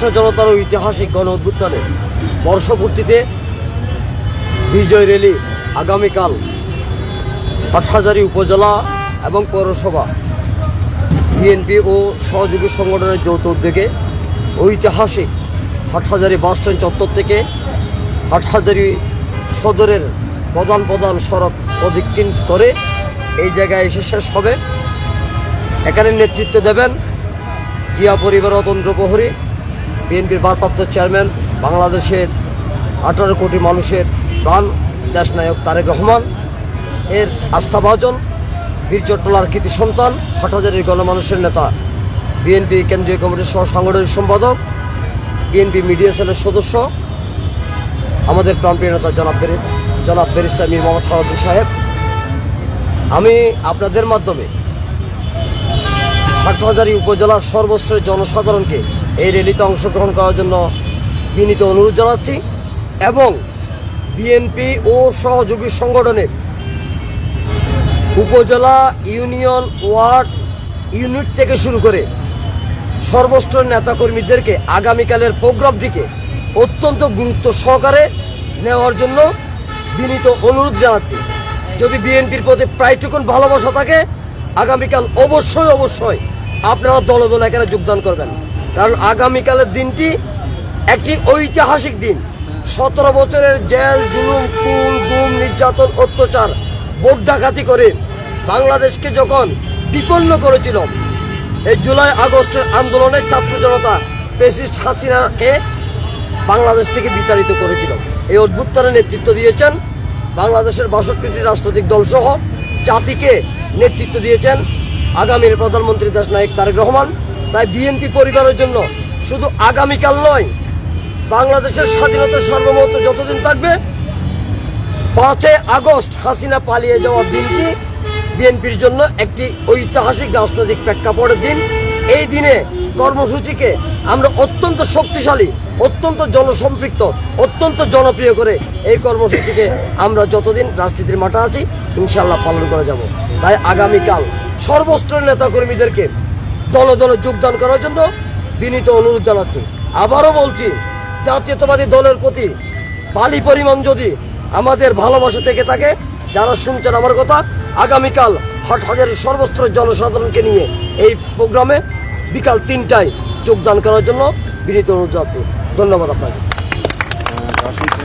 জনতার ঐতিহাসিক গণ অভ্যুত্থানে বর্ষপূর্তিতে বিজয় র্যালি আগামীকাল হাটহাজারী উপজেলা এবং পৌরসভা বিএনপি ও সহযোগী সংগঠনের যৌথ উদ্যোগে ঐতিহাসিক হাটহাজারী বাসস্ট্যান্ড চত্বর থেকে হাটহাজারী সদরের প্রধান সড়ক প্রদক্ষিণ করে এই জায়গায় এসে শেষ হবে। এখানে নেতৃত্ব দেবেন জিয়া পরিবার অতন্ত্র প্রহরী, বিএনপির ভারপ্রাপ্ত চেয়ারম্যান, বাংলাদেশের 18 কোটি মানুষের প্রাণ দেশনায়ক তারেক রহমান, এর আস্থাভাজন বীর চট্টলার কৃতি সন্তান, হাটহাজারীর গণমানুষের নেতা, বিএনপি কেন্দ্রীয় কমিটির সহ সাংগঠনিক সম্পাদক, বিএনপি মিডিয়া সেলের সদস্য, আমাদের প্রাণপ্রিয় নেতা জনাব ব্যারিস্টার মীর মোহাম্মদ ফখরুদ্দিন সাহেব। আমি আপনাদের মাধ্যমে হাটহাজারী উপজেলার সর্বস্তরের জনসাধারণকে এই র্যালিতে অংশগ্রহণ করার জন্য বিনীত অনুরোধ জানাচ্ছি এবং বিএনপি ও সহযোগী সংগঠনের উপজেলা, ইউনিয়ন, ওয়ার্ড, ইউনিট থেকে শুরু করে সর্বস্তরের নেতাকর্মীদেরকে আগামীকালের প্রোগ্রামটিকে অত্যন্ত গুরুত্ব সহকারে নেওয়ার জন্য বিনীত অনুরোধ জানাচ্ছি। যদি বিএনপির প্রতি প্রায়টুকুন ভালোবাসা থাকে, আগামীকাল অবশ্যই আপনারা দলে দলে এখানে যোগদান করবেন, কারণ আগামীকালের দিনটি একটি ঐতিহাসিক দিন। 17 বছরের জেল, জুলুম, খুন, গুম, নির্যাতন, অত্যাচার, ভোট ডাকাতি করে বাংলাদেশকে যখন বিপন্ন করেছিল, এই জুলাই আগস্টের আন্দোলনের ছাত্র জনতা ফ্যাসিস্ট হাসিনাকে বাংলাদেশ থেকে বিতাড়িত করেছিল। এই অভ্যুত্থানে নেতৃত্ব দিয়েছেন বাংলাদেশের 62টি রাজনৈতিক দলসহ জাতিকে নেতৃত্ব দিয়েছেন আগামীর প্রধানমন্ত্রী দেশনায়ক তারেক রহমান। তাই বিএনপি পরিবারের জন্য শুধু আগামীকাল নয়, বাংলাদেশের স্বাধীনতার সার্বভৌমত্ব যতদিন থাকবে, 5 আগস্ট হাসিনা পালিয়ে যাওয়ার দিনটি বিএনপির জন্য একটি ঐতিহাসিক রাজনৈতিক প্রেক্ষাপটের দিন। এই দিনে কর্মসূচিকে আমরা অত্যন্ত শক্তিশালী, অত্যন্ত জনসম্পৃক্ত, অত্যন্ত জনপ্রিয় করে এই কর্মসূচিকে আমরা যতদিন রাজনীতির মাঠে আছি ইনশাআল্লাহ পালন করে যাব। তাই আগামীকাল সর্বস্তরের নেতাকর্মীদেরকে দলে দলে যোগদান করার জন্য বিনীত অনুরোধ জানাচ্ছি। আবারও বলছি, জাতীয়তাবাদী দলের প্রতি বালি পরিমাণ যদি আমাদের ভালোবাসা থেকে থাকে, যারা শুনছেন আমার কথা, আগামীকাল হাটহাজারীর সর্বস্তরের জনসাধারণকে নিয়ে এই প্রোগ্রামে বিকাল 3টায় যোগদান করার জন্য বিনীত অনুরোধ জানাচ্ছি। ধন্যবাদ আপনাকে।